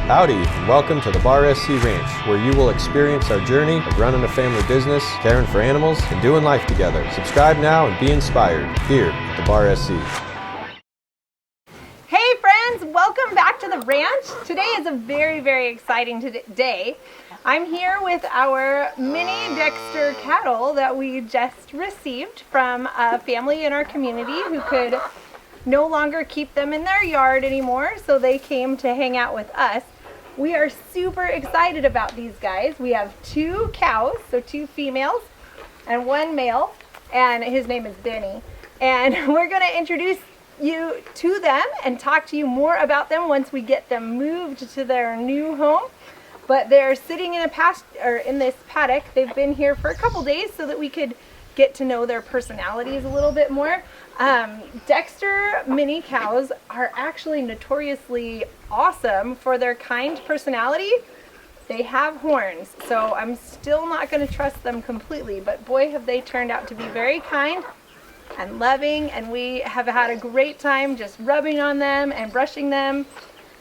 Howdy, and welcome to the Bar SC Ranch, where you will experience our journey of running a family business, caring for animals, and doing life together. Subscribe now and be inspired here at the Bar SC. Hey friends, welcome back to the ranch. Today is a very, very exciting day. I'm here with our mini Dexter cattle that we just received from a family in our community who could no longer keep them in their yard anymore, so they came to hang out with us. We are super excited about these guys. We have 2 cows, so 2 females and 1 male, and his name is Benny. And we're going to introduce you to them and talk to you more about them once we get them moved to their new home. But they're sitting in in this paddock. They've been here for a couple days so that we could get to know their personalities a little bit more. Dexter mini cows are actually notoriously awesome for their kind personality. They have horns, so I'm still not going to trust them completely, but boy have they turned out to be very kind and loving, and we have had a great time just rubbing on them and brushing them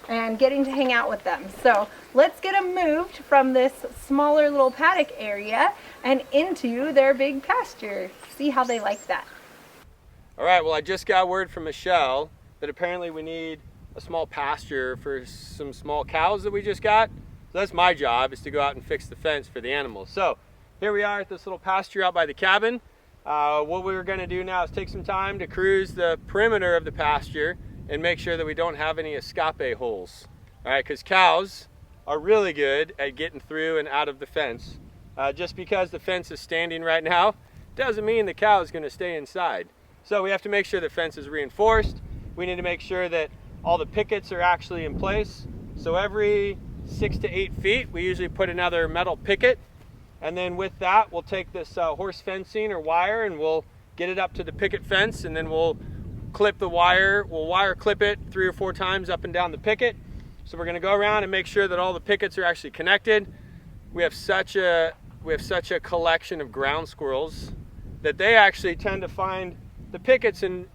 and getting to hang out with them. So let's get them moved from this smaller little paddock area and into their big pasture. See how they like that. All right, well, I just got word from Michelle that apparently we need a small pasture for some small cows that we just got. So that's my job, is to go out and fix the fence for the animals. So here we are at this little pasture out by the cabin. What we're gonna do now is take some time to cruise the perimeter of the pasture and make sure that we don't have any escape holes. All right, because cows are really good at getting through and out of the fence. Just because the fence is standing right now doesn't mean the cow is gonna stay inside. So we have to make sure the fence is reinforced. We need to make sure that all the pickets are actually in place. So every 6 to 8 feet, we usually put another metal picket. And then with that, we'll take this horse fencing or wire and we'll get it up to the picket fence, and then we'll clip the wire. We'll wire clip it 3 or 4 times up and down the picket. So we're gonna go around and make sure that all the pickets are actually connected. We have such a collection of ground squirrels that they actually tend to find the pickets and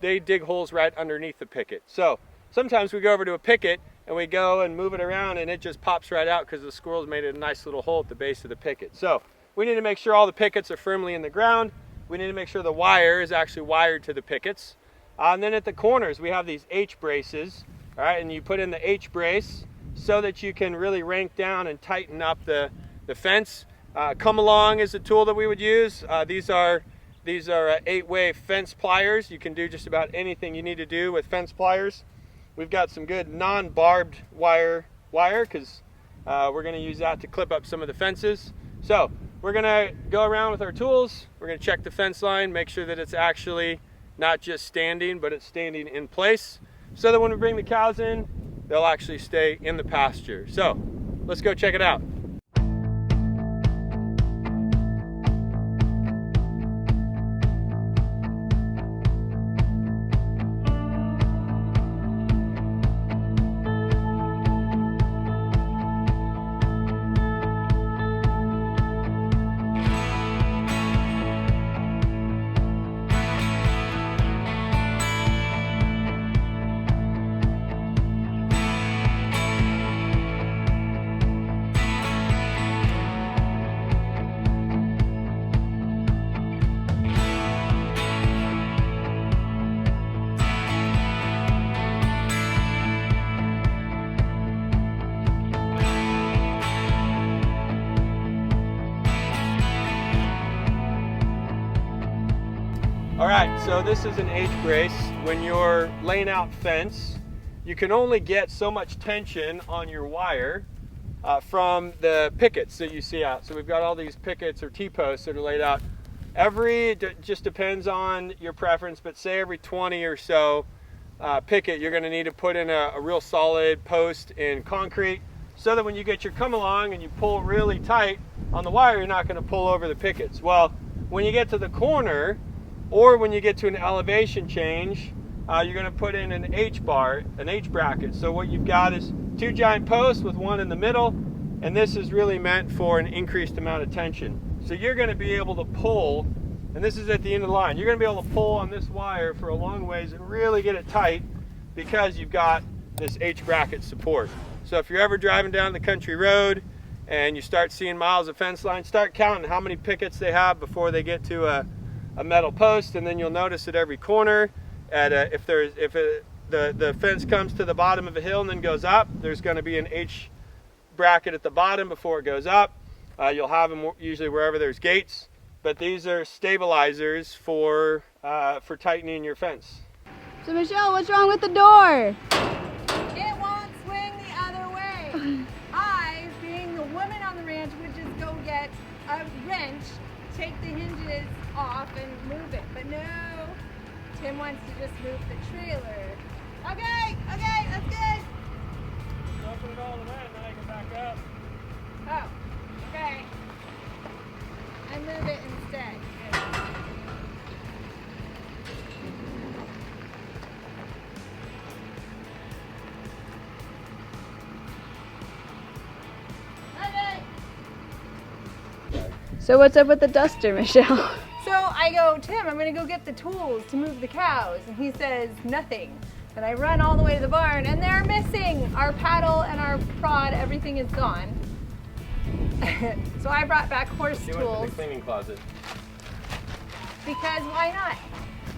they dig holes right underneath the picket. So sometimes we go over to a picket and we go and move it around and it just pops right out because the squirrels made a nice little hole at the base of the picket. So we need to make sure all the pickets are firmly in the ground. We need to make sure the wire is actually wired to the pickets. And then at the corners we have these H braces, all right, and you put in the H brace so that you can really rank down and tighten up the fence. Come along is the tool that we would use. These are 8-way fence pliers. You can do just about anything you need to do with fence pliers. We've got some good non-barbed wire because we're going to use that to clip up some of the fences. So we're going to go around with our tools. We're going to check the fence line, make sure that it's actually not just standing, but it's standing in place, so that when we bring the cows in, they'll actually stay in the pasture. So let's go check it out. All right, so this is an H brace. When you're laying out fence, you can only get so much tension on your wire from the pickets that you see out. So we've got all these pickets or T-posts that are laid out. It just depends on your preference, but say every 20 or so picket, you're gonna need to put in a real solid post in concrete, so that when you get your come along and you pull really tight on the wire, you're not gonna pull over the pickets. Well, when you get to the corner, or when you get to an elevation change, you're going to put in an H bar, an H bracket. So what you've got is 2 giant posts with 1 in the middle, and this is really meant for an increased amount of tension. So you're going to be able to pull, and this is at the end of the line, you're going to be able to pull on this wire for a long ways and really get it tight because you've got this H bracket support. So if you're ever driving down the country road and you start seeing miles of fence line, start counting how many pickets they have before they get to a metal post, and then you'll notice at every corner, if the fence comes to the bottom of a hill and then goes up, there's going to be an H bracket at the bottom before it goes up. You'll have them usually wherever there's gates, but these are stabilizers for tightening your fence. So Michelle, what's wrong with the door? It won't swing the other way. I, being the woman on the ranch, would just go get a wrench, take the hinges off and move it. But no, Tim wants to just move the trailer. Okay, that's good. Open it all the way and then I can back up. Oh, okay. And move it instead. Good. So what's up with the duster, Michelle? So I go, Tim, I'm gonna go get the tools to move the cows. And he says, nothing. And I run all the way to the barn and they're missing. Our paddle and our prod, everything is gone. So I brought back horse She tools. went to the cleaning closet. Because why not?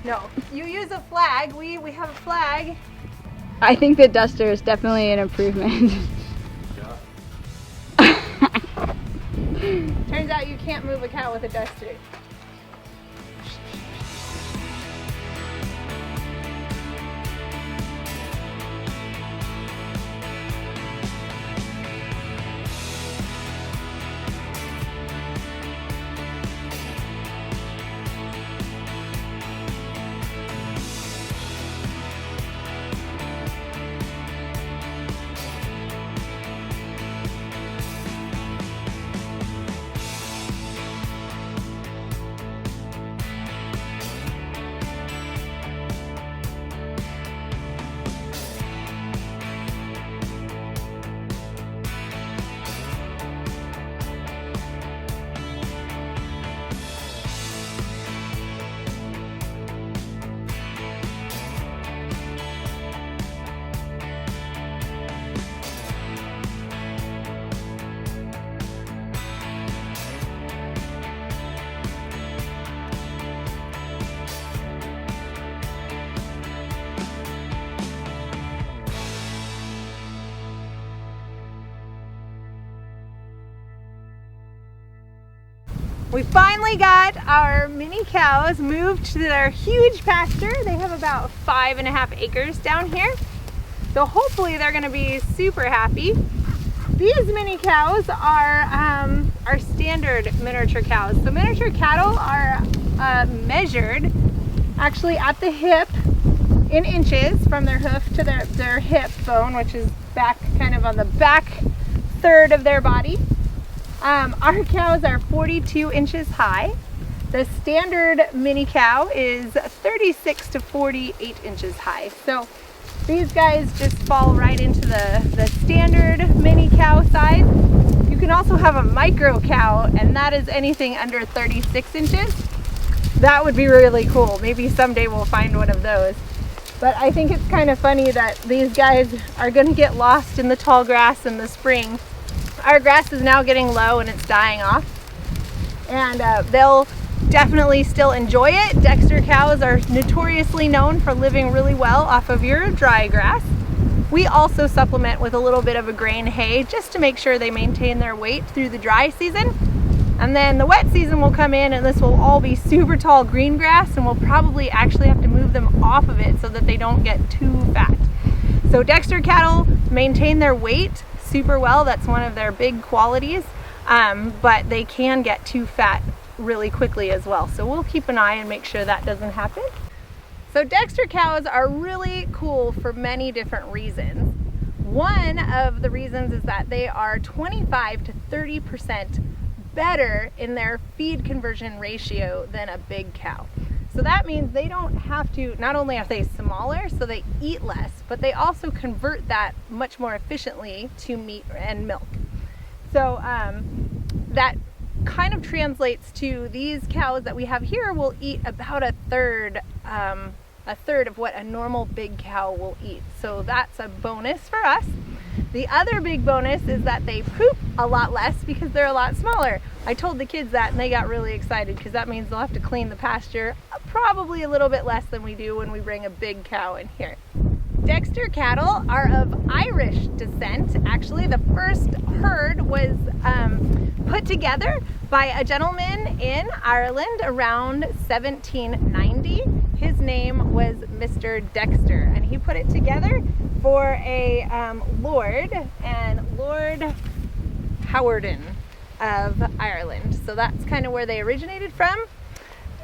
No, you use a flag. We have a flag. I think the duster is definitely an improvement. Turns out you can't move a cow with a duster. We finally got our mini cows moved to their huge pasture. They have about 5.5 acres down here. So hopefully they're gonna be super happy. These mini cows are our standard miniature cows. So miniature cattle are measured actually at the hip in inches from their hoof to their hip bone, which is back kind of on the back third of their body. Our cows are 42 inches high. The standard mini cow is 36 to 48 inches high. So these guys just fall right into the standard mini cow size. You can also have a micro cow, and that is anything under 36 inches. That would be really cool. Maybe someday we'll find one of those. But I think it's kind of funny that these guys are going to get lost in the tall grass in the spring. Our grass is now getting low and it's dying off, and they'll definitely still enjoy it. Dexter cows are notoriously known for living really well off of your dry grass. We also supplement with a little bit of a grain hay just to make sure they maintain their weight through the dry season. And then the wet season will come in and this will all be super tall green grass, and we'll probably actually have to move them off of it so that they don't get too fat. So Dexter cattle maintain their weight super well. That's one of their big qualities, but they can get too fat really quickly as well. So we'll keep an eye and make sure that doesn't happen. So Dexter cows are really cool for many different reasons. One of the reasons is that they are 25 to 30% better in their feed conversion ratio than a big cow. So that means they don't have to, not only are they smaller, so they eat less, but they also convert that much more efficiently to meat and milk. So that kind of translates to these cows that we have here will eat about a third of what a normal big cow will eat. So that's a bonus for us. The other big bonus is that they poop a lot less because they're a lot smaller. I told the kids that and they got really excited because that means they'll have to clean the pasture probably a little bit less than we do when we bring a big cow in here. Dexter cattle are of Irish descent. Actually, the first herd was put together by a gentleman in Ireland around 1790. His name was Mr. Dexter, and he put it together for a lord, and Lord HOWDY of Ireland. So that's kind of where they originated from.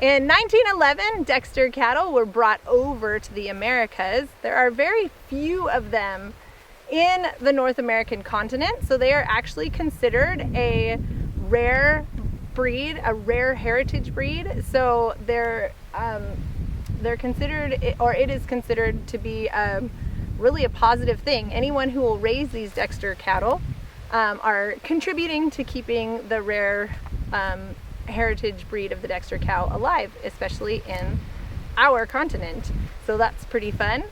In 1911, Dexter cattle were brought over to the Americas. There are very few of them in the North American continent, so they are actually considered a rare breed, a rare heritage breed. So they're considered, or it is considered to be really a positive thing. Anyone who will raise these Dexter cattle are contributing to keeping the rare heritage breed of the Dexter cow alive, especially in our continent. So that's pretty fun.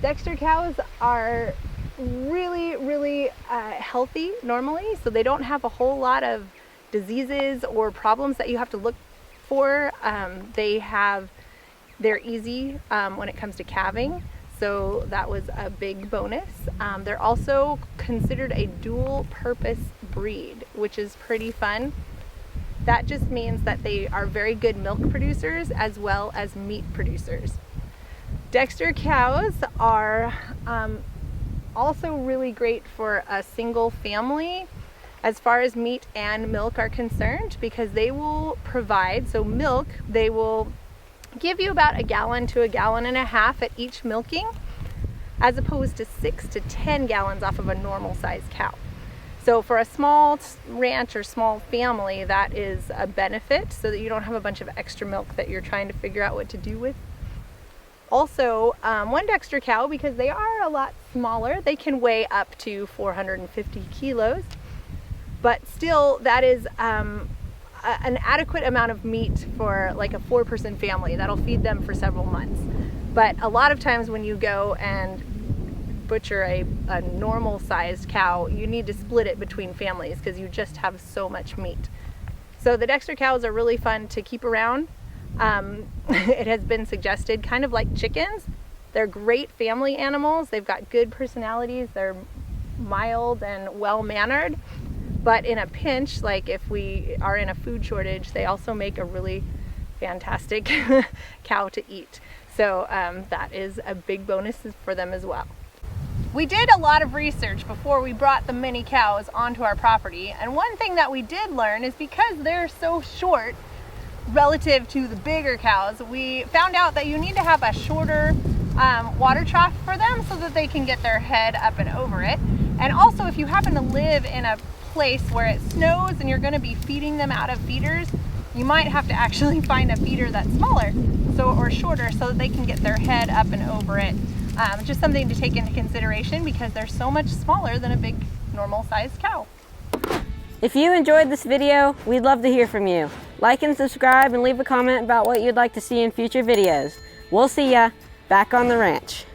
Dexter cows are really healthy normally, so they don't have a whole lot of diseases or problems that you have to look for. They're easy when it comes to calving, so that was a big bonus. They're also considered a dual purpose breed, which is pretty fun. That just means that they are very good milk producers as well as meat producers. Dexter cows are also really great for a single family as far as meat and milk are concerned, because they will provide, so milk, they will give you about 1 gallon to 1.5 gallons at each milking, as opposed to 6 to 10 gallons off of a normal sized cow. So for a small ranch or small family, that is a benefit, so that you don't have a bunch of extra milk that you're trying to figure out what to do with. Also, one Dexter cow, because they are a lot smaller, they can weigh up to 450 kilos, but still that is an adequate amount of meat for like a 4-person family. That'll feed them for several months. But a lot of times when you go and butcher a normal sized cow, you need to split it between families because you just have so much meat. So the Dexter cows are really fun to keep around. It has been suggested, kind of like chickens, they're great family animals. They've got good personalities, they're mild and well-mannered, but in a pinch, like if we are in a food shortage, they also make a really fantastic cow to eat. So that is a big bonus for them as well. We did a lot of research before we brought the mini cows onto our property, and one thing that we did learn is because they're so short relative to the bigger cows, we found out that you need to have a shorter water trough for them so that they can get their head up and over it. And also, if you happen to live in a place where it snows and you're going to be feeding them out of feeders, you might have to actually find a feeder that's smaller or shorter so that they can get their head up and over it. Just something to take into consideration because they're so much smaller than a big normal sized cow. If you enjoyed this video, we'd love to hear from you. Like and subscribe and leave a comment about what you'd like to see in future videos. We'll see ya back on the ranch.